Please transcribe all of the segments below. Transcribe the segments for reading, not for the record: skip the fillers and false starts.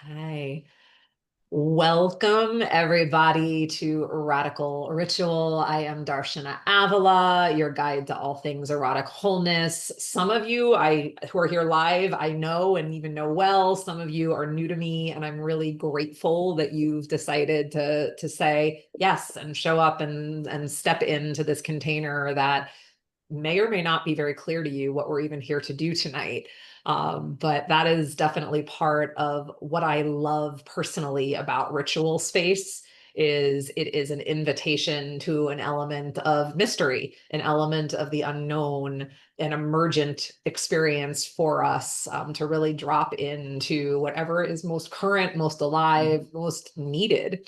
Hi. Welcome, everybody, to Radical Ritual. I am Darshana Avila, your guide to all things erotic wholeness. Some of you who are here live, I know and even know well. Some of you are new to me, and I'm really grateful that you've decided to say yes and show up and step into this container that may or may not be very clear to you what we're even here to do tonight. But that is definitely part of what I love personally about ritual space is it is an invitation to an element of mystery, an element of the unknown, an emergent experience for us to really drop into whatever is most current, most alive, most needed.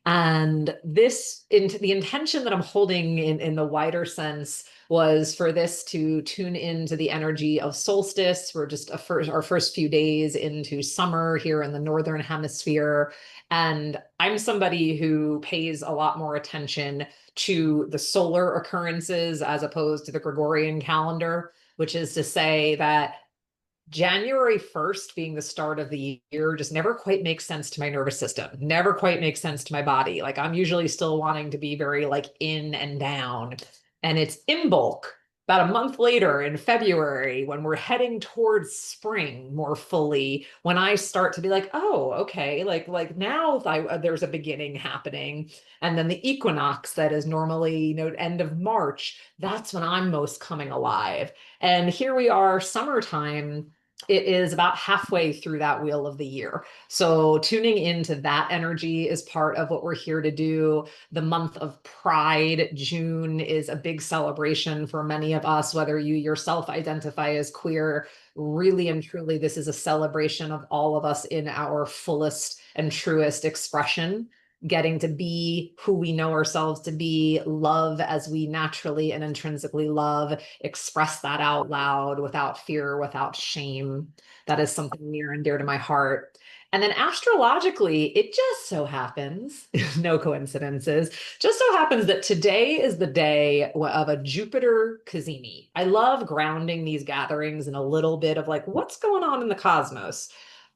And this into the intention that I'm holding in the wider sense was for this to tune into the energy of solstice. We're just our first few days into summer here in the Northern Hemisphere. And I'm somebody who pays a lot more attention to the solar occurrences as opposed to the Gregorian calendar, which is to say that January 1st being the start of the year just never quite makes sense to my nervous system, never quite makes sense to my body. Like I'm usually still wanting to be very like in and down. And it's Imbolc about a month later in February when we're heading towards spring more fully, when I start to be like, oh, okay, like now there's a beginning happening. And then the equinox that is normally, end of March, that's when I'm most coming alive. And here we are, summertime. It is about halfway through that wheel of the year. So tuning into that energy is part of what we're here to do. The month of Pride, June, is a big celebration for many of us, whether you yourself identify as queer. Really and truly, this is a celebration of all of us in our fullest and truest expression, getting to be who we know ourselves to be, love as we naturally and intrinsically love, express that out loud without fear, without shame. That is something near and dear to my heart. And then astrologically, it just so happens, no coincidences, just so happens that today is the day of a Jupiter Cazimi. I love grounding these gatherings in a little bit of like, what's going on in the cosmos?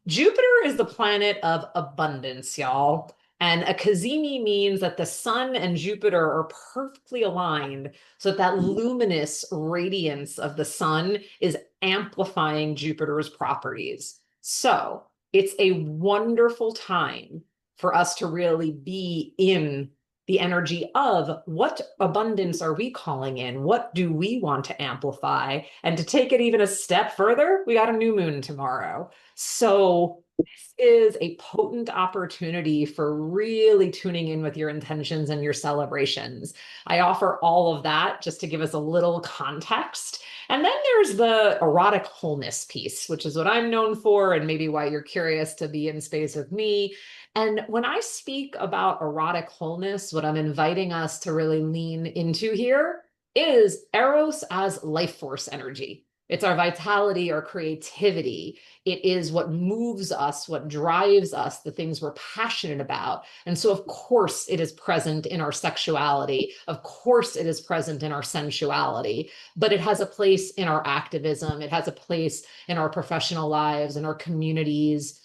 Jupiter is the planet of abundance, y'all. And a Cazimi means that the sun and Jupiter are perfectly aligned so that luminous radiance of the sun is amplifying Jupiter's properties. So it's a wonderful time for us to really be in the energy of what abundance are we calling in? What do we want to amplify? And to take it even a step further, we got a new moon tomorrow. So this is a potent opportunity for really tuning in with your intentions and your celebrations. I offer all of that just to give us a little context. And then there's the erotic wholeness piece, which is what I'm known for, and maybe why you're curious to be in space with me. And when I speak about erotic wholeness, what I'm inviting us to really lean into here is Eros as life force energy. It's our vitality, our creativity. It is what moves us, what drives us, the things we're passionate about. And so, of course, it is present in our sexuality. Of course, it is present in our sensuality, but it has a place in our activism. It has a place in our professional lives, in our communities,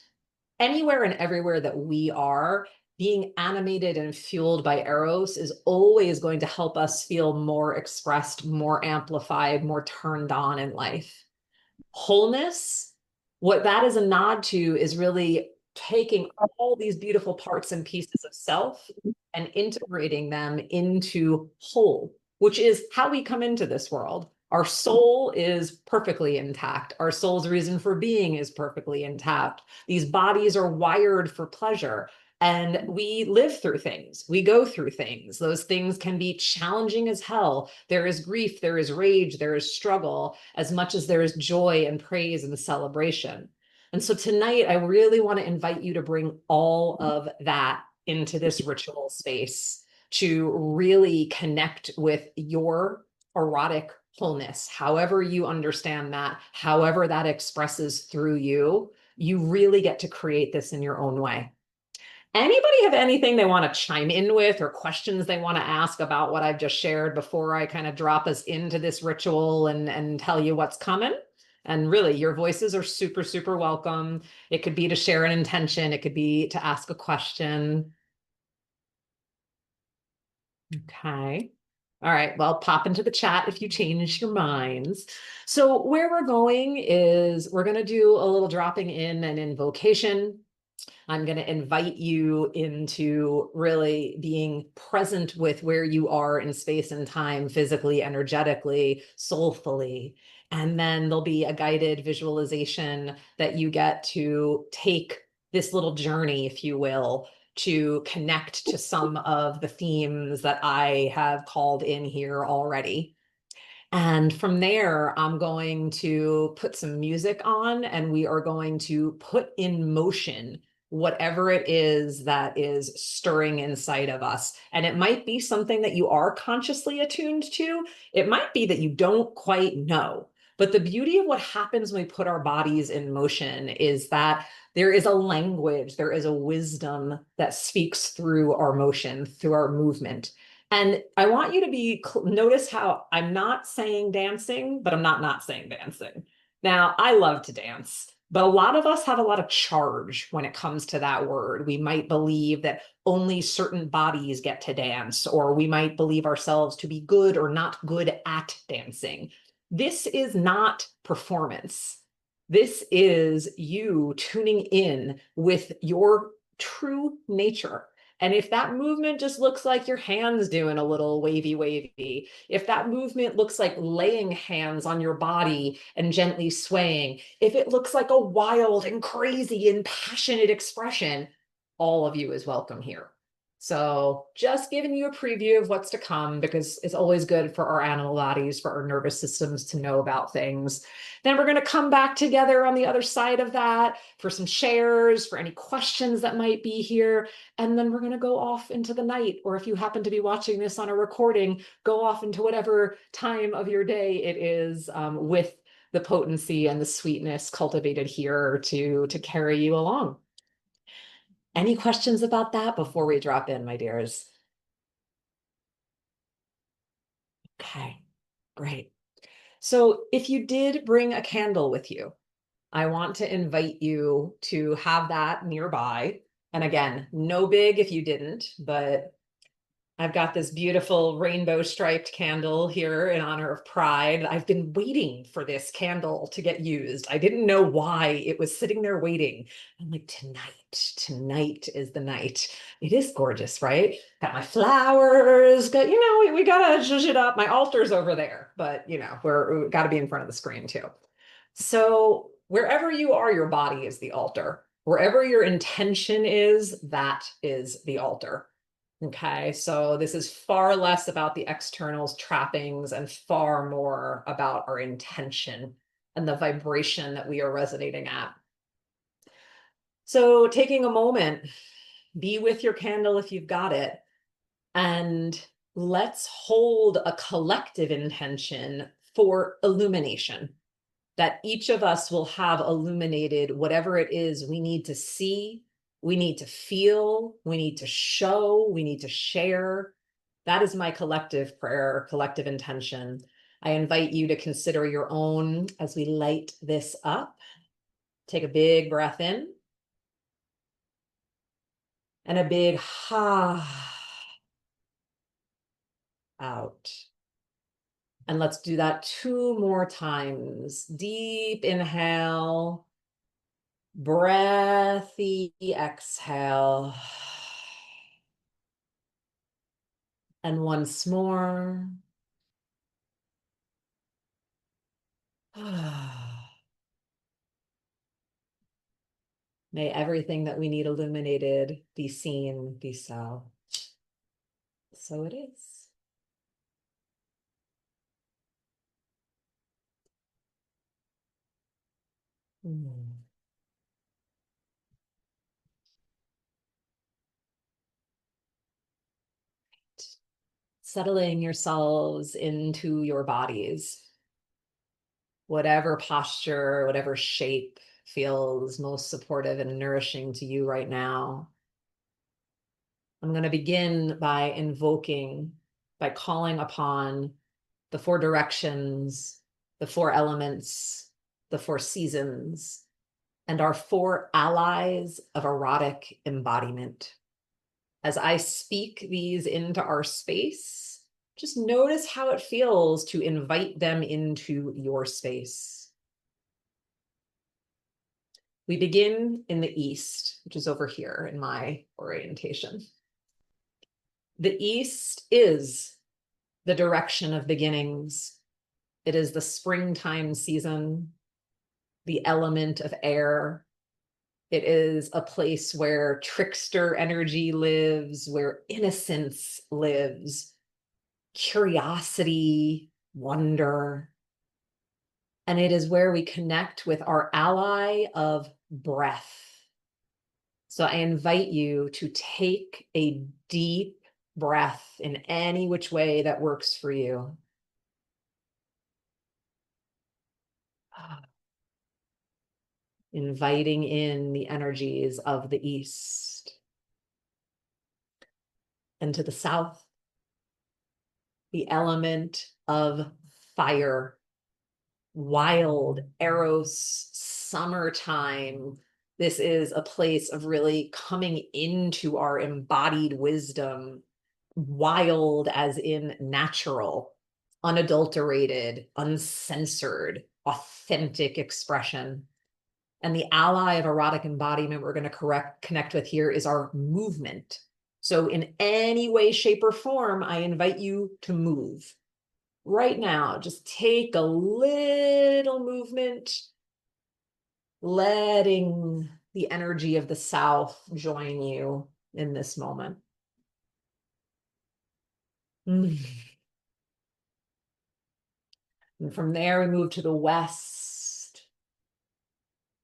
anywhere and everywhere that we are. Being animated and fueled by Eros is always going to help us feel more expressed, more amplified, more turned on in life. Wholeness, what that is a nod to is really taking all these beautiful parts and pieces of self and integrating them into whole, which is how we come into this world. Our soul is perfectly intact. Our soul's reason for being is perfectly intact. These bodies are wired for pleasure. And we live through things. We go through things. Those things can be challenging as hell. There is grief, there is rage, there is struggle, as much as there is joy and praise and celebration. And so tonight, I really want to invite you to bring all of that into this ritual space to really connect with your erotic wholeness, however you understand that, however that expresses through you. You really get to create this in your own way. Anybody have anything they want to chime in with or questions they want to ask about what I've just shared before I kind of drop us into this ritual and tell you what's coming? And really, your voices are super, super welcome. It could be to share an intention, it could be to ask a question. Okay. All right. Well, pop into the chat if you change your minds. So, where we're going is we're going to do a little dropping in and invocation. I'm going to invite you into really being present with where you are in space and time, physically, energetically, soulfully. And then there'll be a guided visualization that you get to take this little journey, if you will, to connect to some of the themes that I have called in here already. And from there, I'm going to put some music on and we are going to put in motion whatever it is that is stirring inside of us. And it might be something that you are consciously attuned to. It might be that you don't quite know. But the beauty of what happens when we put our bodies in motion is that there is a language, there is a wisdom that speaks through our motion, through our movement. And I want you to notice how I'm not saying dancing, but I'm not saying dancing. Now, I love to dance, but a lot of us have a lot of charge when it comes to that word. We might believe that only certain bodies get to dance, or we might believe ourselves to be good or not good at dancing. This is not performance. This is you tuning in with your true nature. And if that movement just looks like your hands doing a little wavy, wavy, if that movement looks like laying hands on your body and gently swaying, if it looks like a wild and crazy and passionate expression, all of you is welcome here. So just giving you a preview of what's to come, because it's always good for our animal bodies, for our nervous systems to know about things. Then we're going to come back together on the other side of that for some shares, for any questions that might be here. And then we're going to go off into the night, or if you happen to be watching this on a recording, go off into whatever time of your day it is, with the potency and the sweetness cultivated here to carry you along. Any questions about that before we drop in, my dears? Okay, great. So if you did bring a candle with you, I want to invite you to have that nearby. And again, no big if you didn't, but I've got this beautiful rainbow striped candle here in honor of Pride. I've been waiting for this candle to get used. I didn't know why it was sitting there waiting. I'm like, tonight is the night. It is gorgeous, right? Got my flowers, we gotta zhuzh it up. My altar's over there, but we gotta be in front of the screen too. So wherever you are, your body is the altar. Wherever your intention is, that is the altar. Okay, so this is far less about the externals, trappings, and far more about our intention and the vibration that we are resonating at. So taking a moment, be with your candle if you've got it, and let's hold a collective intention for illumination, that each of us will have illuminated whatever it is we need to see, we need to feel, we need to show, we need to share. That is my collective prayer, collective intention. I invite you to consider your own as we light this up. Take a big breath in and a big ha out. And let's do that 2 more times. Deep inhale, breathy exhale. And once more. May everything that we need illuminated be seen, be so. So it is. Settling yourselves into your bodies. Whatever posture, whatever shape feels most supportive and nourishing to you right now. I'm going to begin by invoking, by calling upon the 4 directions, the 4 elements, the four seasons, and our four allies of erotic embodiment. As I speak these into our space, just notice how it feels to invite them into your space. We begin in the East, which is over here in my orientation. The East is the direction of beginnings. It is the springtime season, the element of air. It is a place where trickster energy lives, where innocence lives, curiosity, wonder. And it is where we connect with our ally of breath. So I invite you to take a deep breath in any which way that works for you. Inviting in the energies of the East. And to the south, the element of fire, wild, eros, summertime. This is a place of really coming into our embodied wisdom, wild as in natural, unadulterated, uncensored, authentic expression. And the ally of erotic embodiment we're going to connect with here is our movement. So in any way, shape, or form, I invite you to move. Right now, just take a little movement, letting the energy of the South join you in this moment. And from there, we move to the West,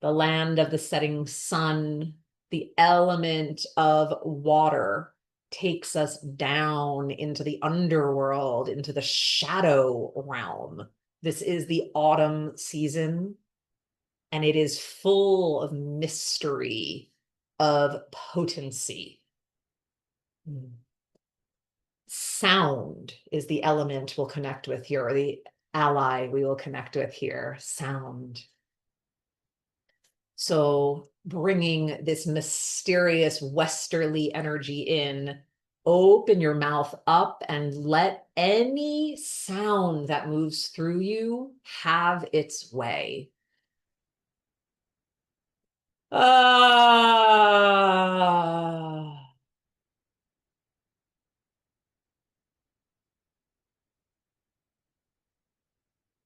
the land of the setting sun. The element of water takes us down into the underworld, into the shadow realm. This is the autumn season, and it is full of mystery, of potency. Sound is the element we'll connect with here, or the ally we will connect with here, sound. So bringing this mysterious westerly energy in, open your mouth up and let any sound that moves through you have its way. Ah.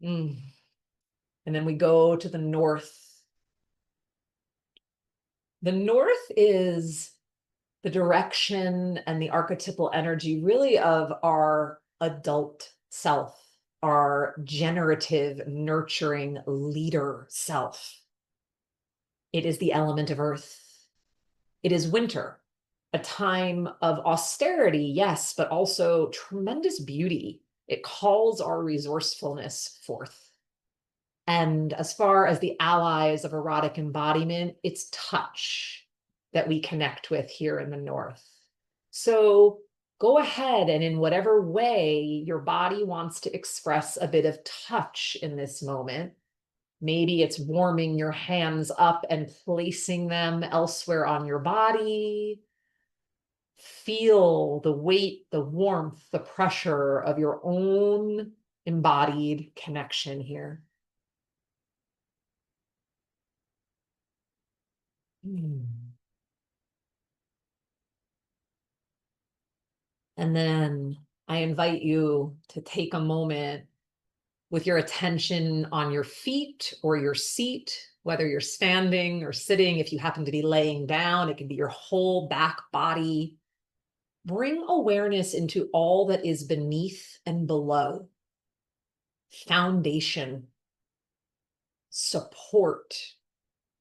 And then we go to the north. The north is the direction and the archetypal energy really of our adult self, our generative, nurturing leader self. It is the element of earth. It is winter, a time of austerity, yes, but also tremendous beauty. It calls our resourcefulness forth. And as far as the allies of erotic embodiment, it's touch that we connect with here in the north. So go ahead and in whatever way your body wants to express a bit of touch in this moment. Maybe it's warming your hands up and placing them elsewhere on your body. Feel the weight, the warmth, the pressure of your own embodied connection here. And then I invite you to take a moment with your attention on your feet or your seat, whether you're standing or sitting. If you happen to be laying down, it can be your whole back body. Bring awareness into all that is beneath and below. Foundation, support,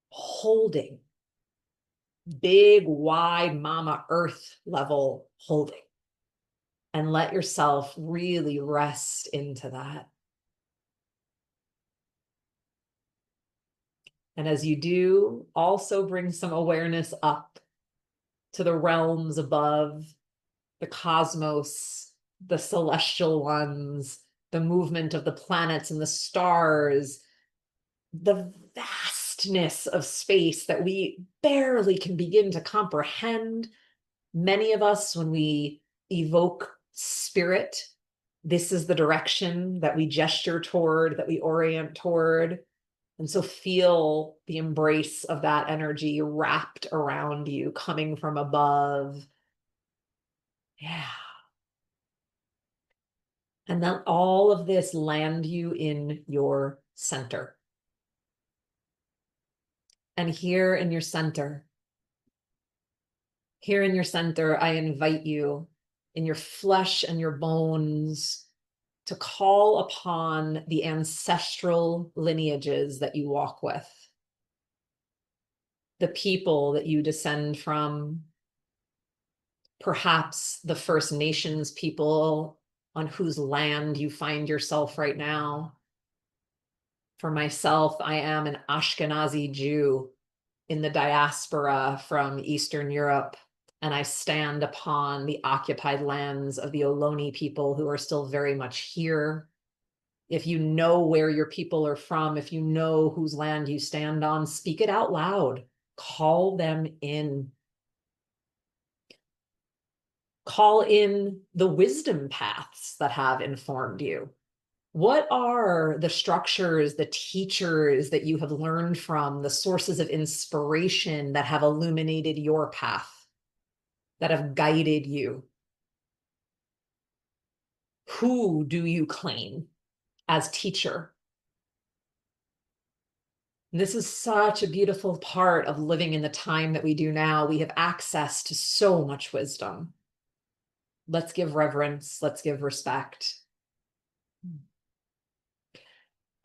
holding, big, wide Mama Earth level holding. And let yourself really rest into that. And as you do, also bring some awareness up to the realms above, the cosmos, the celestial ones, the movement of the planets and the stars. the vastness of space that we barely can begin to comprehend. Many of us, when we evoke spirit, this is the direction that we gesture toward, that we orient toward. And so feel the embrace of that energy wrapped around you, coming from above. Yeah. And then all of this land you in your center. And here in your center, I invite you in your flesh and your bones to call upon the ancestral lineages that you walk with, the people that you descend from, perhaps the First Nations people on whose land you find yourself right now. For myself, I am an Ashkenazi Jew in the diaspora from Eastern Europe, and I stand upon the occupied lands of the Ohlone people who are still very much here. If you know where your people are from, if you know whose land you stand on, speak it out loud. Call them in. Call in the wisdom paths that have informed you. What are the structures, the teachers that you have learned from, the sources of inspiration that have illuminated your path, that have guided you? Who do you claim as teacher? This is such a beautiful part of living in the time that we do now. We have access to so much wisdom. Let's give reverence. Let's give respect.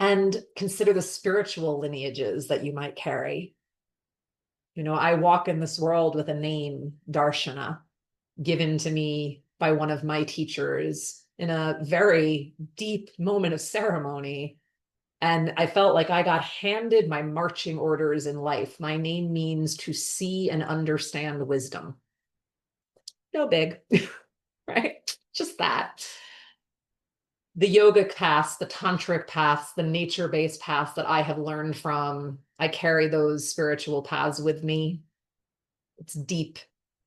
And consider the spiritual lineages that you might carry. You know, I walk in this world with a name, Darshana, given to me by one of my teachers in a very deep moment of ceremony. And I felt like I got handed my marching orders in life. My name means to see and understand wisdom. No big, right? Just that. The yoga paths, the tantric paths, the nature-based paths that I have learned from, I carry those spiritual paths with me. It's deep,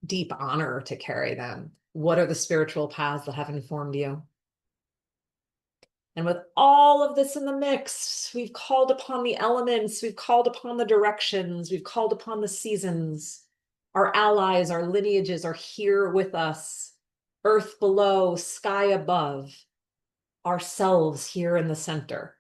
deep honor to carry them. What are the spiritual paths that have informed you? And with all of this in the mix, we've called upon the elements, we've called upon the directions, we've called upon the seasons. Our allies, our lineages are here with us. Earth below, sky above, ourselves here in the center.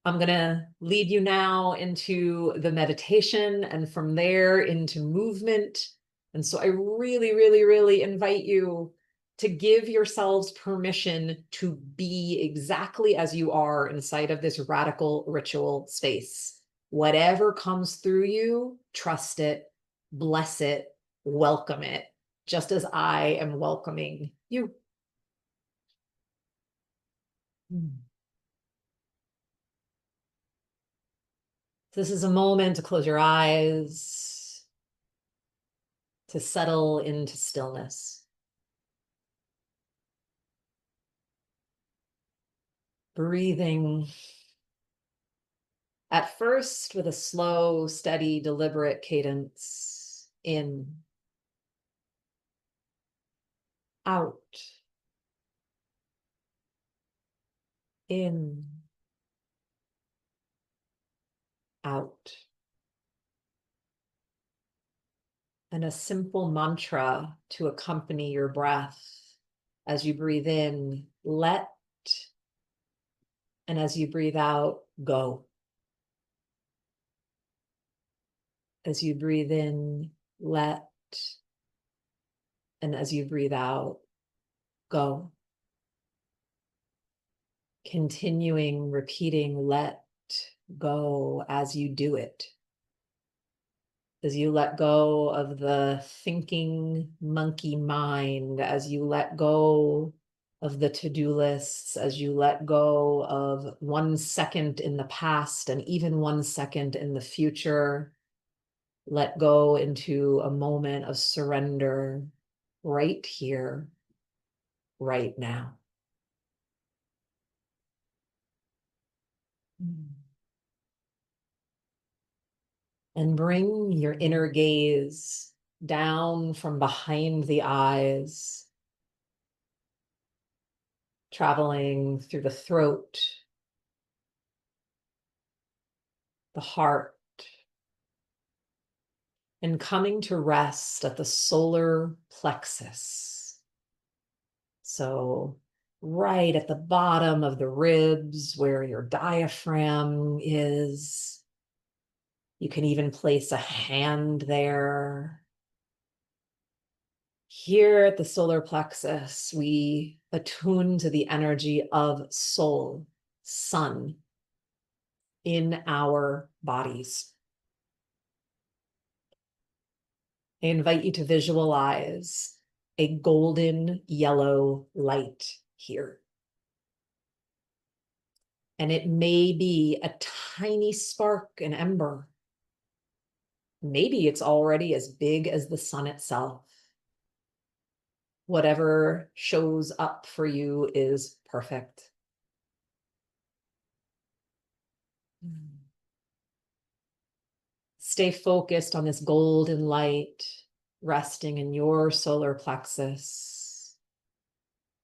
I'm going to lead you now into the meditation and from there into movement. And so I really, really, really invite you to give yourselves permission to be exactly as you are inside of this radical ritual space. Whatever comes through you, trust it, bless it, welcome it, just as I am welcoming you. This is a moment to close your eyes, to settle into stillness. Breathing at first with a slow, steady, deliberate cadence in, out, in, out. And a simple mantra to accompany your breath as you breathe in, let, and as you breathe out, go. As you breathe in, let, and as you breathe out, go. Continuing, repeating, let go as you do it. As you let go of the thinking monkey mind, as you let go of the to-do lists, as you let go of 1 second in the past and even 1 second in the future, let go into a moment of surrender right here, right now. And bring your inner gaze down from behind the eyes, traveling through the throat, the heart, and coming to rest at the solar plexus. So right at the bottom of the ribs where your diaphragm is. You can even place a hand there. Here at the solar plexus, we attune to the energy of soul, sun, in our bodies. I invite you to visualize a golden yellow light here. And it may be a tiny spark, an ember. Maybe it's already as big as the sun itself. Whatever shows up for you is perfect. Stay focused on this golden light resting in your solar plexus.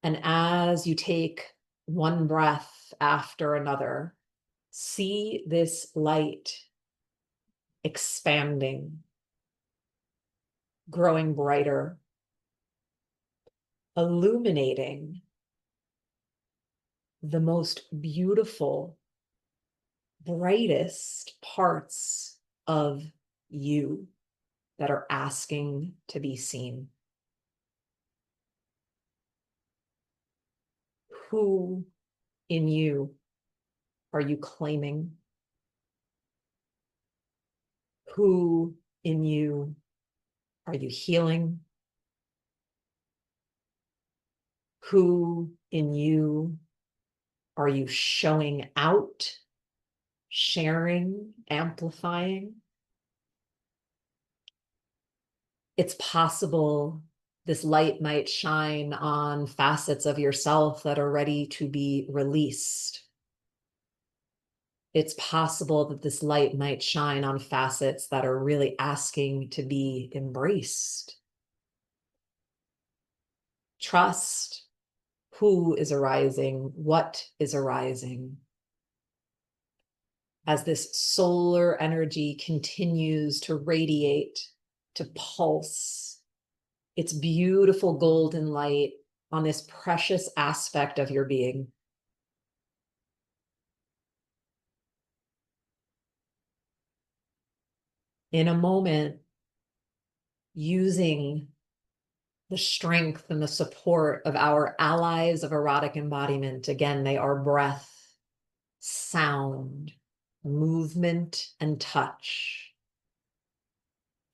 And as you take one breath after another, see this light expanding, growing brighter, illuminating the most beautiful, brightest parts of you that are asking to be seen. Who in you are you claiming? Who in you are you healing? Who in you are you showing out, sharing, amplifying? It's possible this light might shine on facets of yourself that are ready to be released. It's possible that this light might shine on facets that are really asking to be embraced. Trust who is arising, what is arising. As this solar energy continues to radiate, to pulse, its beautiful golden light on this precious aspect of your being. In a moment, using the strength and the support of our allies of erotic embodiment. Again, they are breath, sound, movement, and touch.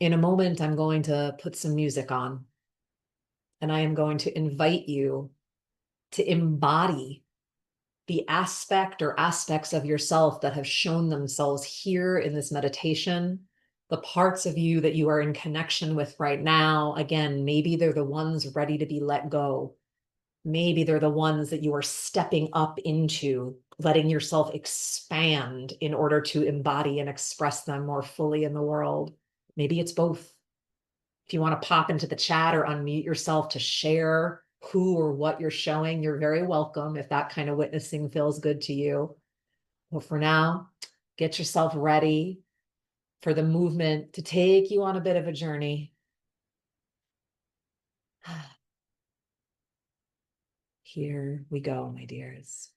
In a moment, I'm going to put some music on, and I am going to invite you to embody the aspect or aspects of yourself that have shown themselves here in this meditation, the parts of you that you are in connection with right now. Again, maybe they're the ones ready to be let go. Maybe they're the ones that you are stepping up into, letting yourself expand in order to embody and express them more fully in the world. Maybe it's both. If you want to pop into the chat or unmute yourself to share who or what you're showing, you're very welcome if that kind of witnessing feels good to you. Well, for now, get yourself ready for the movement to take you on a bit of a journey. Here we go, my dears.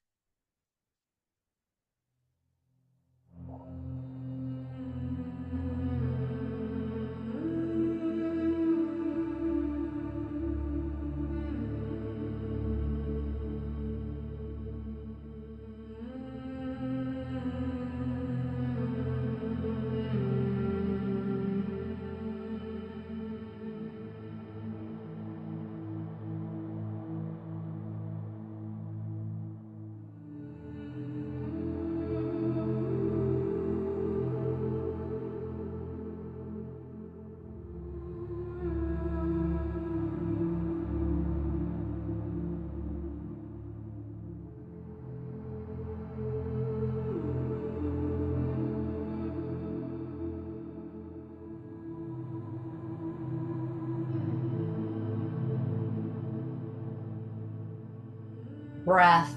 breath.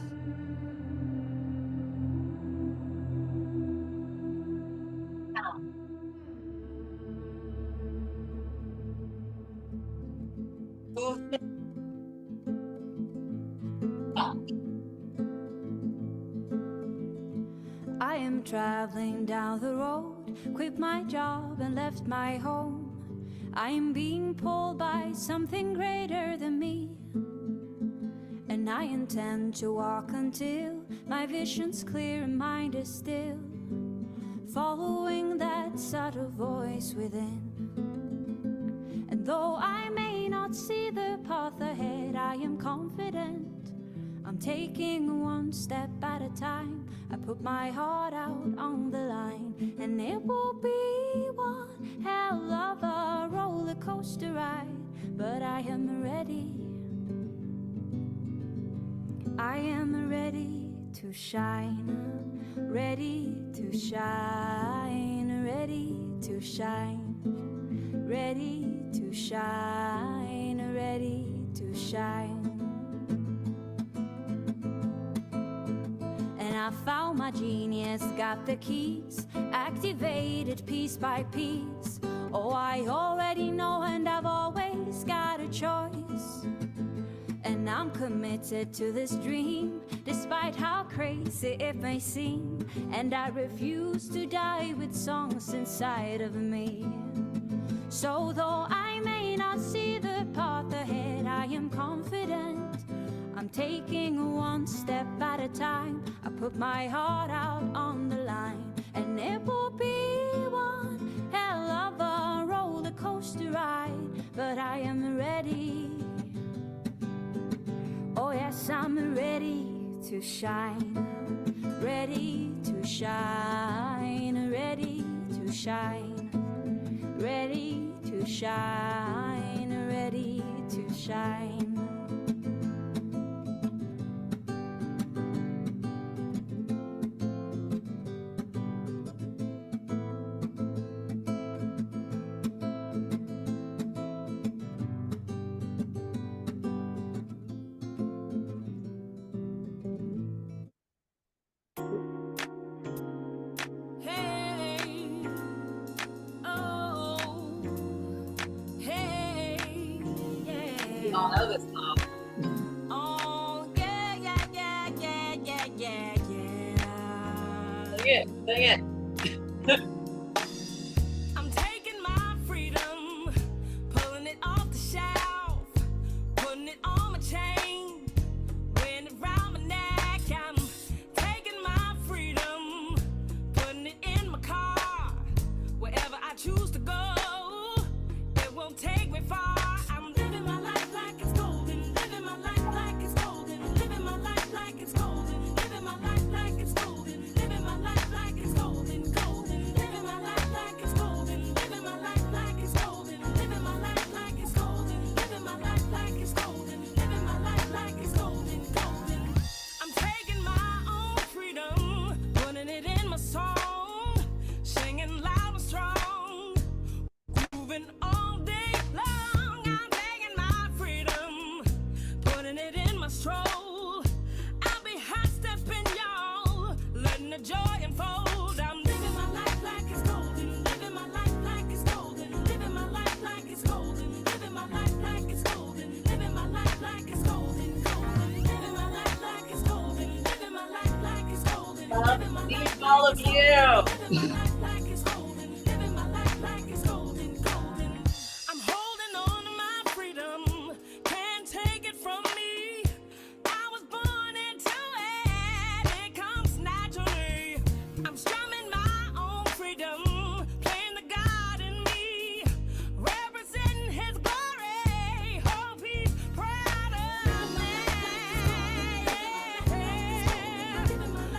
Movement up. I am traveling down the road, quit my job and left my home. I am being pulled by something greater than me, and I intend to walk until my vision's clear and mind is still, following that subtle voice within. And though I may not see the path ahead, I am confident I'm taking one step at a time. I put my heart out on the line, and it will be one hell of a roller coaster ride, but I am ready. I am ready to shine, ready to shine, ready to shine, ready to shine, ready to shine. I found my genius, got the keys, activated piece by piece. Oh, I already know, and I've always got a choice. And I'm committed to this dream, despite how crazy it may seem. And I refuse to die with songs inside of me. So though I may not see the path ahead, I am confident I'm taking one step at a time. I put my heart out on the line, and it will be one hell of a roller coaster ride, but I am ready. Oh yes, I'm ready to shine, ready to shine, ready to shine, ready to shine, ready to shine. All know this song. Oh, yeah, yeah, yeah, yeah, yeah, yeah, yeah. Sing it. I'm taking my freedom, pulling it off the shelf, putting it on my chain, wearing it around my neck. I'm taking my freedom, putting it in my car, wherever I choose to go. It won't take me far. I'm living my life like it's golden, living my life like it's golden, living my life like it's golden, living my life like it's golden, living my life like it's golden, golden, living my life like it's golden, living my life like it's golden, living my life like it's golden, living my life like it's golden, living my life like it's golden, golden. I'm taking my own freedom, putting it in my song, singing loud and strong, grooving all day long. I'm taking my freedom, putting it in my stroll. I'll be hot stepping, y'all, letting the joy unfold. I'm living my life like it's golden, living my life like it's golden, living my life like it's golden, living my life like it's golden, living my life like it's golden, golden, living my life like it's golden, living my life like it's golden, living my life like All of you. living my life like it's golden, living my life like it's golden, golden. I'm holding on to my freedom, can't take it from me. I was born into it, it comes naturally. I'm strumming my own freedom, playing the God in me, representing His glory. Hope He's proud of me.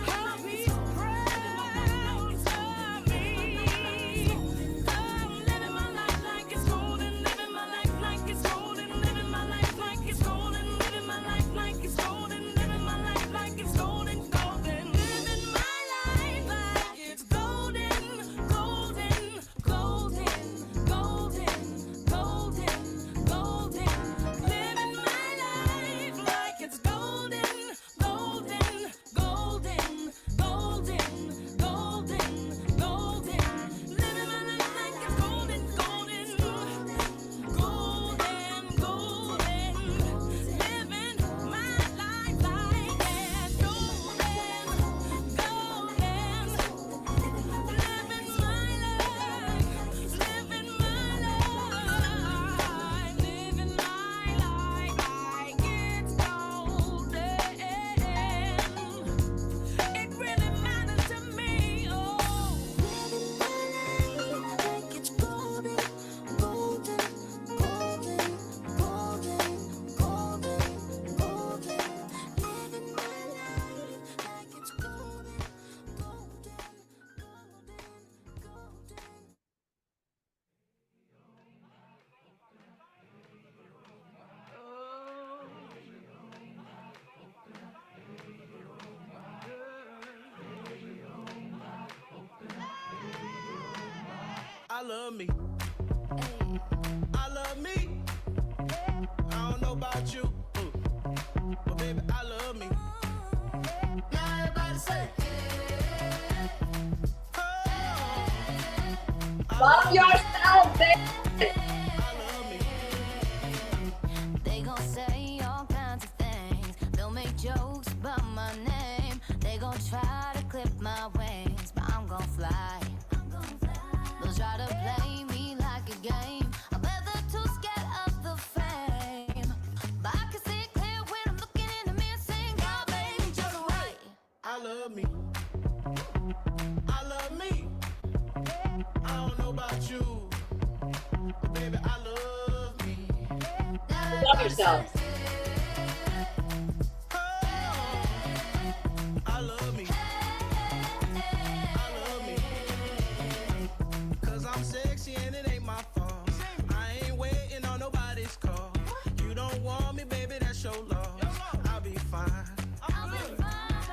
Hope He's proud of me. I love me. I love me. I don't know about you, but baby, I love me. Now everybody say, Love yourself, baby. I love me. They gon' say all kinds of things. They'll make jokes about my name. They gon' try to clip my wings, but I'm gon' fly. They'll try to play me like a game. I bet they're too scared of the fame. But I can see it clear when I'm looking in the mirror saying, God, baby, you're the right. I love me. I love me. I don't know about you, but baby, I love me. Love yourself. I love me. I love me. 'Cause I'm sexy and it ain't my fault. I ain't waiting on nobody's call. You don't want me, baby, that's your loss. I'll be fine.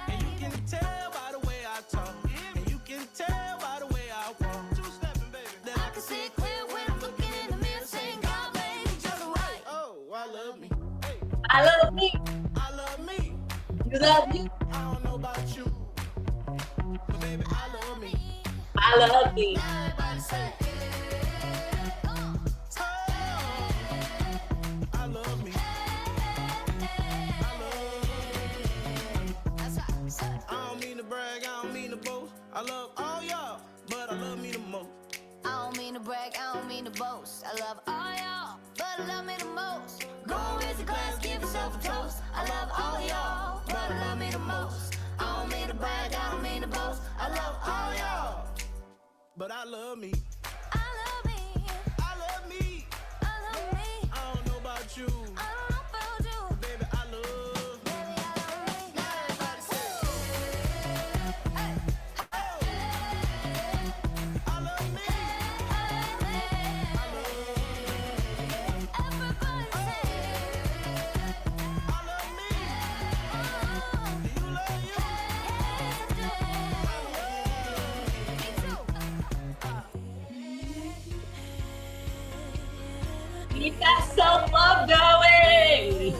And you can tell by the way I talk. And you can tell by the way I walk. That I can see it clear when I'm looking in the mirror saying, God, baby, you're the right. Oh, I love me. Hey, I love me. I love me. You love me. I don't know about you, but baby, I love me. I love me. Everybody say, I love me. I love. That's right. I don't mean to brag, I don't mean to boast. I love all y'all, but I love me the most. I don't mean to brag, I don't mean to boast. I love all y'all, but I love me the most. Go and raise a glass, give yourself a toast. I love all y'all, but I love me the most. I don't mean to brag, I don't mean to boast. I love all y'all. But I love me. I love me, I love me. I love me. I don't know about you, I don't know about you, baby, I love. baby, I love me. Now everybody say, Hey, I love me. I love me. I love. Everybody say, I love me. oh, Do you love you? yes, I do. Me too. Keep that self-love going.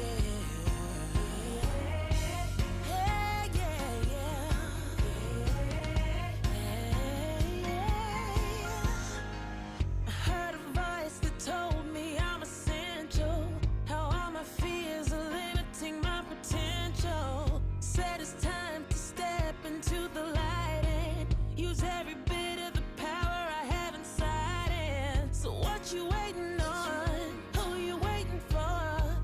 I heard a voice that told me I'm essential. How all my fears are limiting my potential. Said it's time to step into the light and use every bit of the power I have inside. And so what you waiting on? Who you waiting for?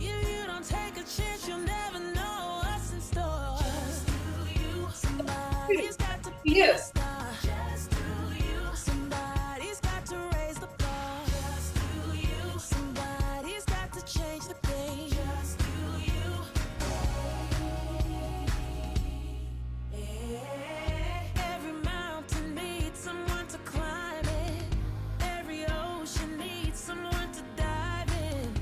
You don't take a chance, you'll never know what's in store. Just do you. Somebody's got to be You. a star. Just do you. Somebody's got to raise the bar. Just do you. Somebody's got to change the game. Just do you. Every mountain needs someone to climb it. Every ocean needs someone to dive in.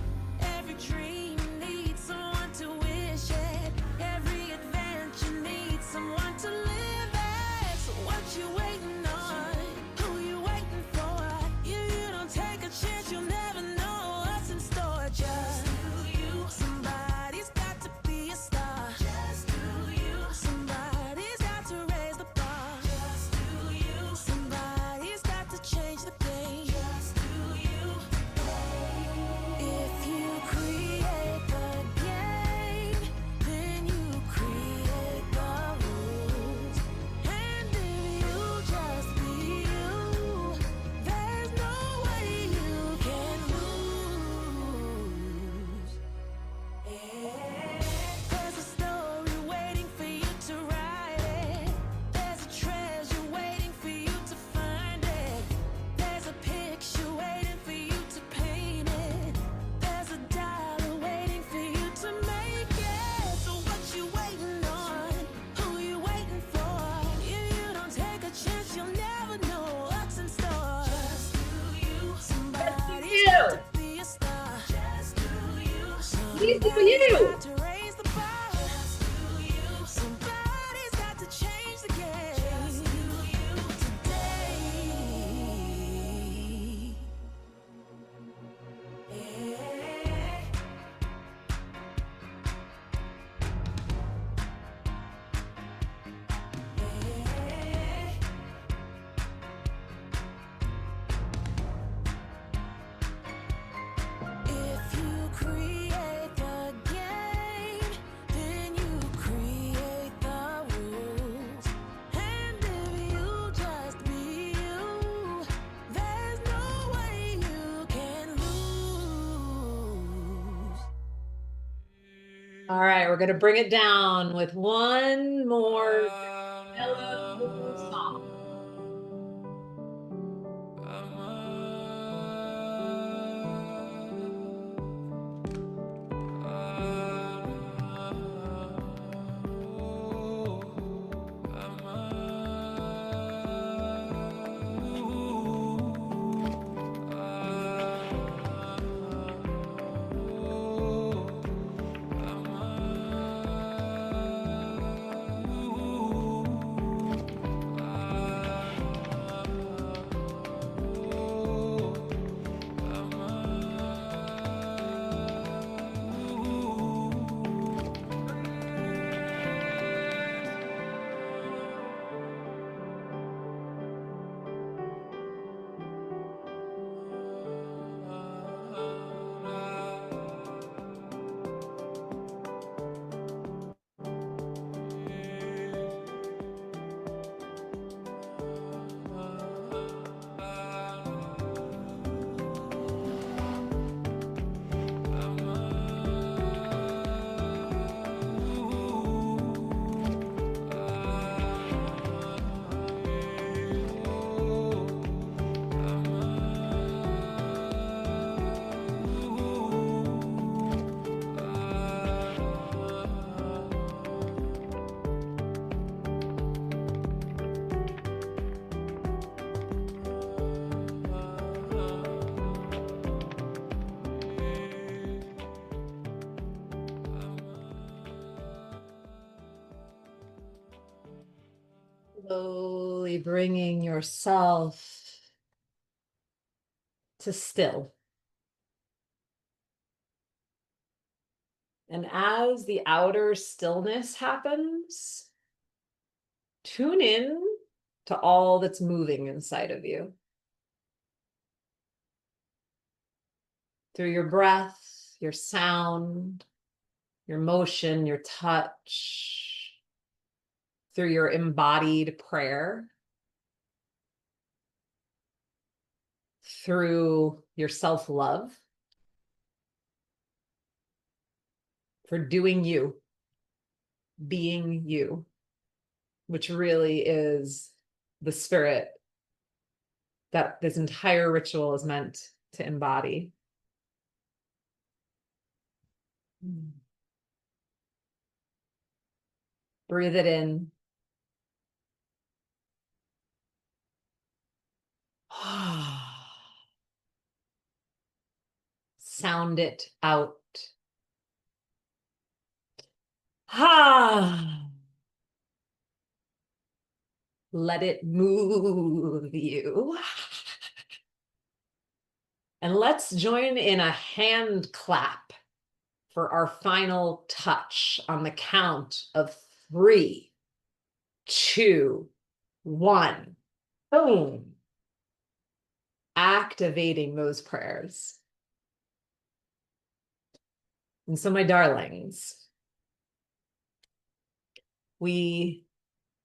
Every dream needs someone to wish it. Every adventure needs someone to live it. So what you waiting on? Who you waiting for? You don't take a chance, you'll never know what's in store. Just do you. Somebody's got to be a star. Just do you. Somebody's got to raise the bar. Just do you. Somebody's got to change the game. Just do you. If you create the game, then you create the rules. And if you just be you, there's no way you can lose. There's a story waiting for you to write it. There's a treasure waiting for you to find it. There's a picture waiting for you to paint it. There's a dollar waiting for you to make it. So what you waiting on? Who you waiting for? You don't take a chance, you'll never know what's in store. Just do you. Somebody's you. got to be a star. Just do you. You do you. Somebody's got to raise the bar. Just do you. Somebody's got to change the game. Just do you. Today. All right, we're gonna bring it down with one more mellow song. Slowly bringing yourself to still. And as the outer stillness happens, tune in to all that's moving inside of you. Through your breath, your sound, your motion, your touch, through your embodied prayer, through your self-love, for doing you, being you, which really is the spirit that this entire ritual is meant to embody. Breathe it in. Sound it out. Let it move you. And let's join in a hand clap for our final touch on the count of 3, 2, 1. Boom. Activating those prayers. And so, my darlings, we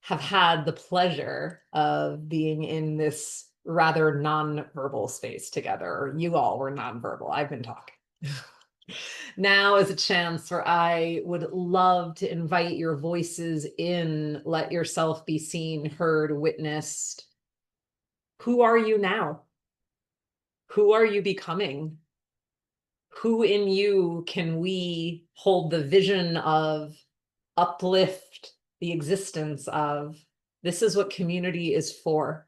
have had the pleasure of being in this rather non-verbal space together, or you all were non-verbal. I've been talking. Now is a chance where I would love to invite your voices in. Let yourself be seen, heard, witnessed. Who are you now? Who are you becoming? Who in you can we hold the vision of, uplift the existence of? This is what community is for.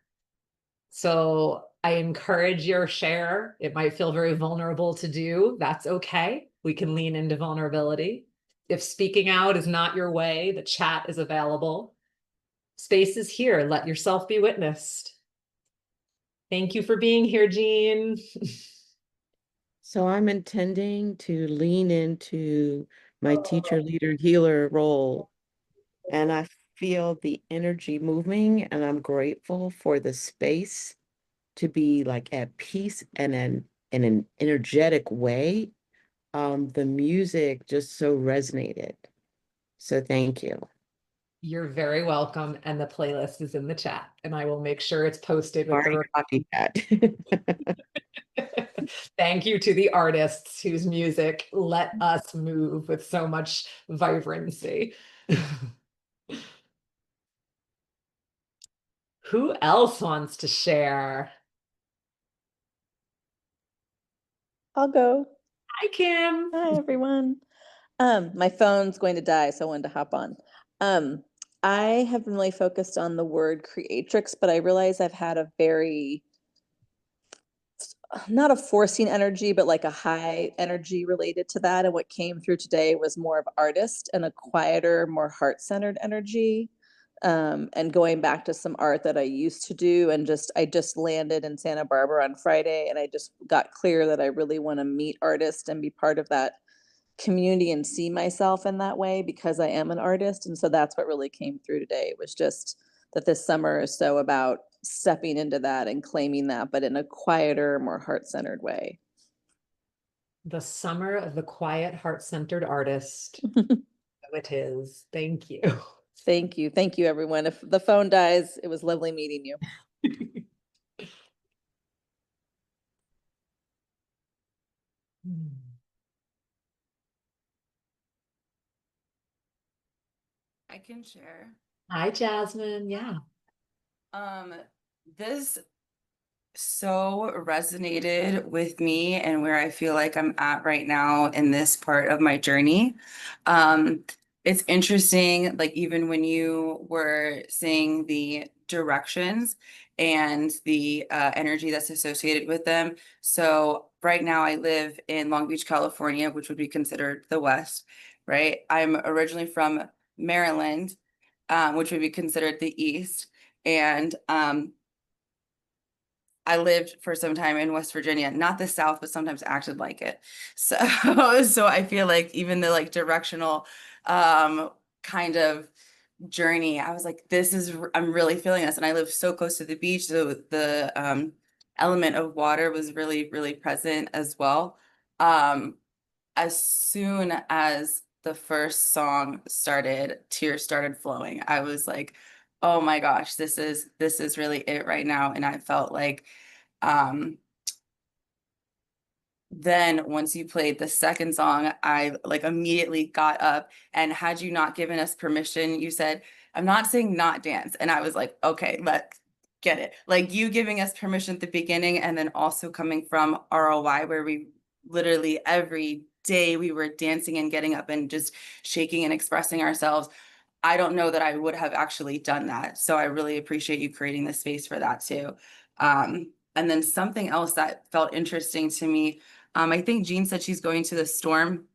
So I encourage your share. It might feel very vulnerable to do. That's okay. We can lean into vulnerability. If speaking out is not your way, the chat is available. Space is here. Let yourself be witnessed. Thank you for being here, Jean. So I'm intending to lean into my teacher, leader, healer role. And I feel the energy moving, and I'm grateful for the space to be like at peace and in an energetic way. The music just so resonated. So thank you. You're very welcome. And the playlist is in the chat, and I will make sure it's posted with the Already copied that. Thank you to the artists whose music let us move with so much vibrancy. Who else wants to share? I'll go. Hi, Kim. Hi, everyone. My phone's going to die, so I wanted to hop on. Um, I have been really focused on the word creatrix, but I realize I've had a very, not a forcing energy, but like a high energy related to that. And what came through today was more of artist and a quieter, more heart-centered energy. And going back to some art that I used to do, and I just landed in Santa Barbara on Friday, and I just got clear that I really want to meet artists and be part of that community and see myself in that way because I am an artist. And so that's what really came through today, was just that this summer is so about stepping into that and claiming that, but in a quieter, more heart-centered way. The summer of the quiet, heart-centered artist. So it is. Thank you. Thank you. Thank you, everyone. If the phone dies, it was lovely meeting you. I can share. Hi, Jasmine. Yeah. This so resonated with me and where I feel like I'm at right now in this part of my journey. It's interesting, like even when you were saying the directions and the energy that's associated with them. So right now I live in Long Beach, California, which would be considered the West, right? I'm originally from Maryland, which would be considered the East. And I lived for some time in West Virginia, not the South, but sometimes acted like it. So, so I feel like even the like directional kind of journey, I was like, I'm really feeling this. And I live so close to the beach, so the element of water was really, really present as well. As soon as the first song started, tears started flowing. I was like, oh my gosh, this is really it right now. And I felt like then once you played the second song, I like immediately got up, and had you not given us permission, you said, I'm not saying not dance. And I was like, okay, let's get it. Like you giving us permission at the beginning, and then also coming from ROI, where we literally every day we were dancing and getting up and just shaking and expressing ourselves. I don't know that I would have actually done that. So I really appreciate you creating the space for that too. And then something else that felt interesting to me, I think Jean said she's going to the Storm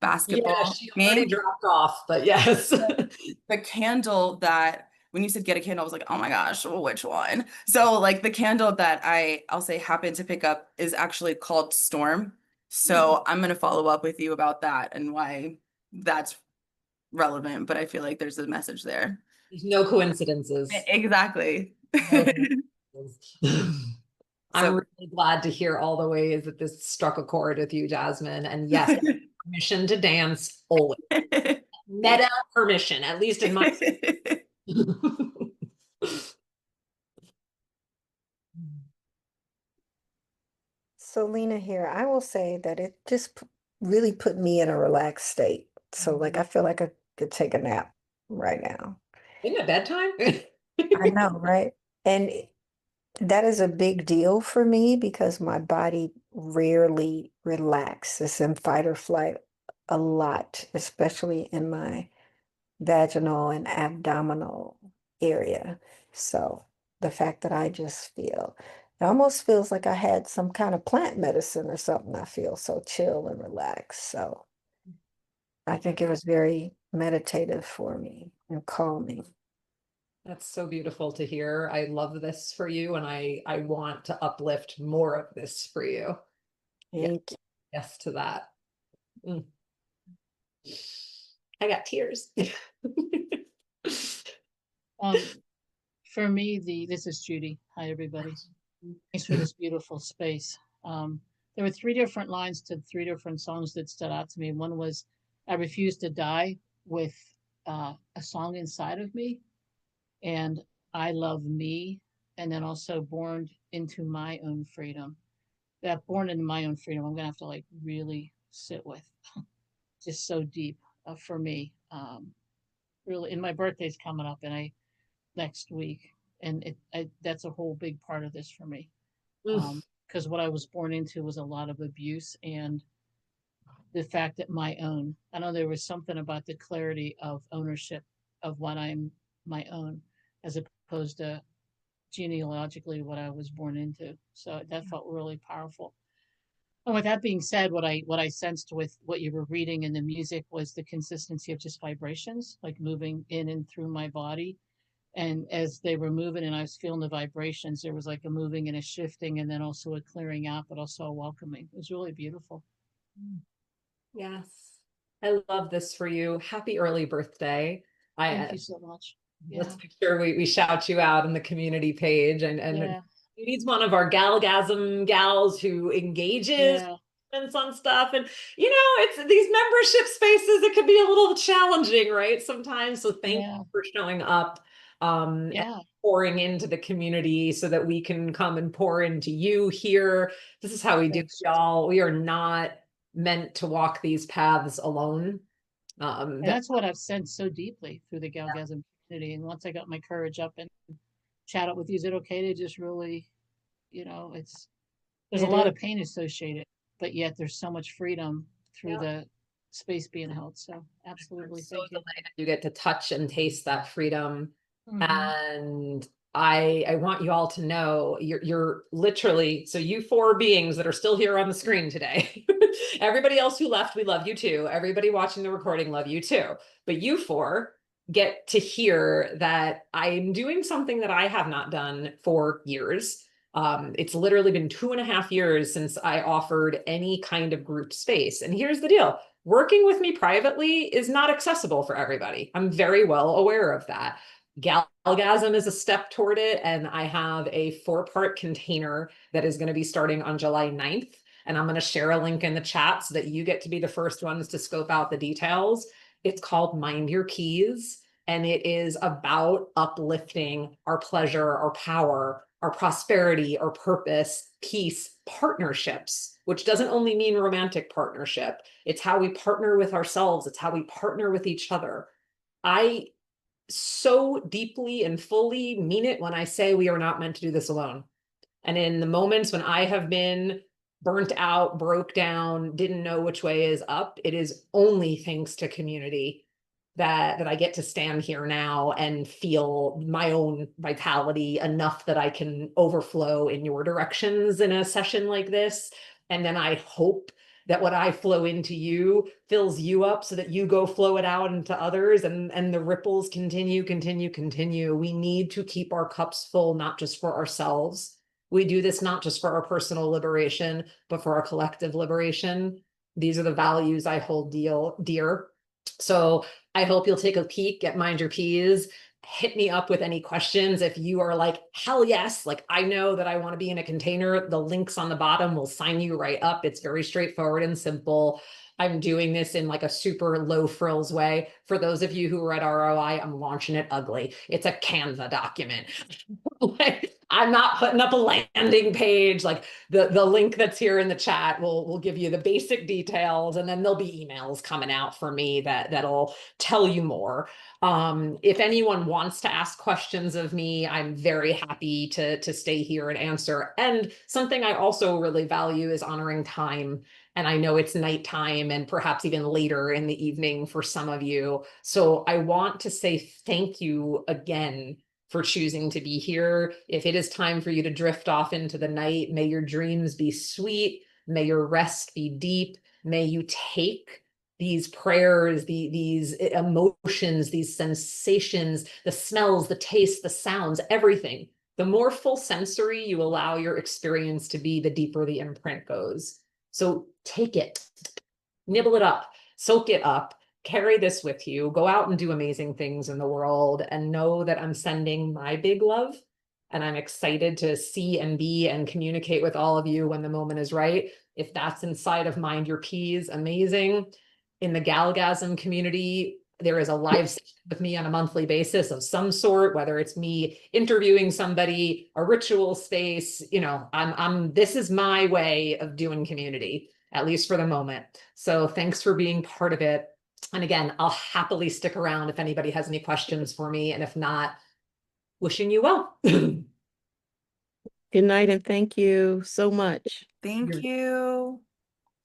basketball Yeah, she already game. dropped off, but yes. The candle that, when you said get a candle, I was like, oh my gosh, well, which one? So like the candle that I'll say happened to pick up is actually called Storm. So I'm going to follow up with you about that and why that's relevant, but I feel like there's a message there. There's no coincidences. Exactly. No coincidences. I'm So- really glad to hear all the ways that this struck a chord with you, Jasmine. And yes, permission to dance always. Meta permission, at least in my. So, Lena here, I will say that it just really put me in a relaxed state. So, like, I feel like I could take a nap right now. In a bedtime? I know, right? And that is a big deal for me because my body rarely relaxes in fight or flight a lot, especially in my vaginal and abdominal area. So the fact that I just feel, it almost feels like I had some kind of plant medicine or something. I feel so chill and relaxed. So I think it was very meditative for me and calming. That's so beautiful to hear. I love this for you, and I want to uplift more of this for you. Thank you. Yes to that. Mm. I got tears. For me, this is Judy. Hi, everybody. Thanks for this beautiful space. There were three different lines to three different songs that stood out to me. One was, I refuse to die, with a song inside of me, and I love me, and then also born into my own freedom. that born in my own freedom, I'm gonna have to like really sit with, just so deep for me. Really, and my birthday's coming up, and next week, and that's a whole big part of this for me. Mm. Because what I was born into was a lot of abuse, and the fact that I know there was something about the clarity of ownership of what I'm my own, as opposed to genealogically what I was born into. So that felt really powerful. And with that being said, what I sensed with what you were reading in the music was the consistency of just vibrations, like moving in and through my body. And as they were moving and I was feeling the vibrations, there was like a moving and a shifting, and then also a clearing out, but also a welcoming. It was really beautiful. Yes. I love this for you. Happy early birthday. Thank you so much. Let's Yeah. make sure we shout you out in the community page, and Yeah. he's one of our Galgasm gals who engages Yeah. on stuff. And it's these membership spaces, it can be a little challenging, right? Sometimes. So thank Yeah. you for showing up, and Yeah. pouring into the community so that we can come and pour into you here. This is how we do it, Thanks. y'all. We are not meant to walk these paths alone. And that's what I've sensed so deeply through the Galgasm community. And once I got my courage up and chat up with you, is it okay to just really, there's a It lot is. of pain associated, but yet there's so much freedom through Yeah. the space being held. So absolutely. I'm so Thank you. delighted you get to touch and taste that freedom. Mhm. And I want you all to know you're literally, so you four beings that are still here on the screen today, everybody else who left, we love you too. Everybody watching the recording, love you too. But you four get to hear that I'm doing something that I have not done for years. It's literally been 2.5 years since I offered any kind of group space. And here's the deal. Working with me privately is not accessible for everybody. I'm very well aware of that. Galgasm is a step toward it, and I have a 4-part container that is going to be starting on July 9th. And I'm going to share a link in the chat so that you get to be the first ones to scope out the details. It's called Mind Your Keys, and it is about uplifting our pleasure, our power, our prosperity, our purpose, peace, partnerships, which doesn't only mean romantic partnership. It's how we partner with ourselves. It's how we partner with each other. I so deeply and fully mean it when I say we are not meant to do this alone. And in the moments when I have been burnt out, broke down, didn't know which way is up, it is only thanks to community that I get to stand here now and feel my own vitality enough that I can overflow in your directions in a session like this. And then I hope that what I flow into you fills you up so that you go flow it out into others, and the ripples continue. We need to keep our cups full, not just for ourselves. We do this not just for our personal liberation, but for our collective liberation. These are the values I hold dear. So I hope you'll take a peek at Mind Your Peas. Hit me up with any questions. If you are like, hell yes, like I know that I want to be in a container, the links on the bottom will sign you right up. It's very straightforward and simple. I'm doing this in like a super low frills way. For those of you who are at ROI, I'm launching it ugly. It's a Canva document. Like, I'm not putting up a landing page. Like the link that's here in the chat will give you the basic details, and then there'll be emails coming out for me that'll tell you more. If anyone wants to ask questions of me, I'm very happy to stay here and answer. And something I also really value is honoring time. And I know it's nighttime and perhaps even later in the evening for some of you. So I want to say thank you again for choosing to be here. If it is time for you to drift off into the night, may your dreams be sweet. May your rest be deep. May you take these prayers, these emotions, these sensations, the smells, the tastes, the sounds, everything. The more full sensory you allow your experience to be, the deeper the imprint goes. So take it, nibble it up, soak it up, carry this with you, go out and do amazing things in the world, and know that I'm sending my big love. And I'm excited to see and be and communicate with all of you when the moment is right. If that's inside of Mind Your Peas, amazing. In the Galgasm community, there is a live session with me on a monthly basis of some sort, whether it's me interviewing somebody, a ritual space, you know, this is my way of doing community, at least for the moment. So thanks for being part of it. And again, I'll happily stick around if anybody has any questions for me. And if not, wishing you well. Good night and thank you so much. Thank you.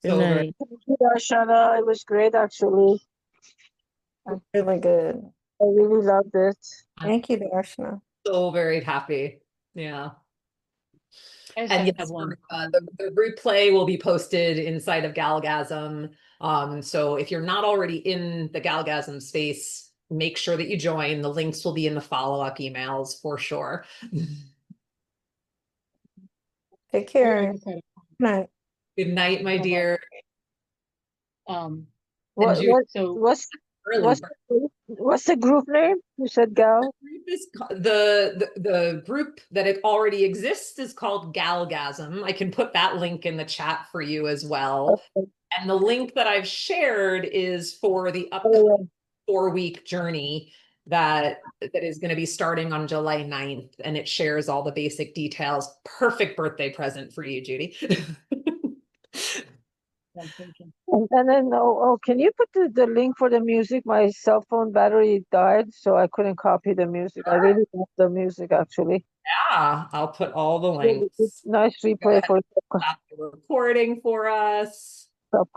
Good So very- night. Thank you, Darshana. It was great, actually. Really good. I really loved it. Thank you, Darshana. So very happy. Yeah. I just And have yes, one. the replay will be posted inside of Galgasm. So if you're not already in the Galgasm space, make sure that you join. The links will be in the follow-up emails for sure. Take I care. just had, Good night. Good night, my Bye-bye. dear. What, Judy- what, so Early what's the group name? You said Gal? group is the group that it already exists is called Galgasm. I can put that link in the chat for you as well. Okay. And the link that I've shared is for the upcoming 4-week journey that is going to be starting on July 9th, and it shares all the basic details. Perfect birthday present for you, Judy. I'm thinking. And then, can you put the link for the music? My cell phone battery died, so I couldn't copy the music. I really love the music, actually. Yeah, I'll put all the Really good, links. nice replay for Stop the recording for us. subconscious.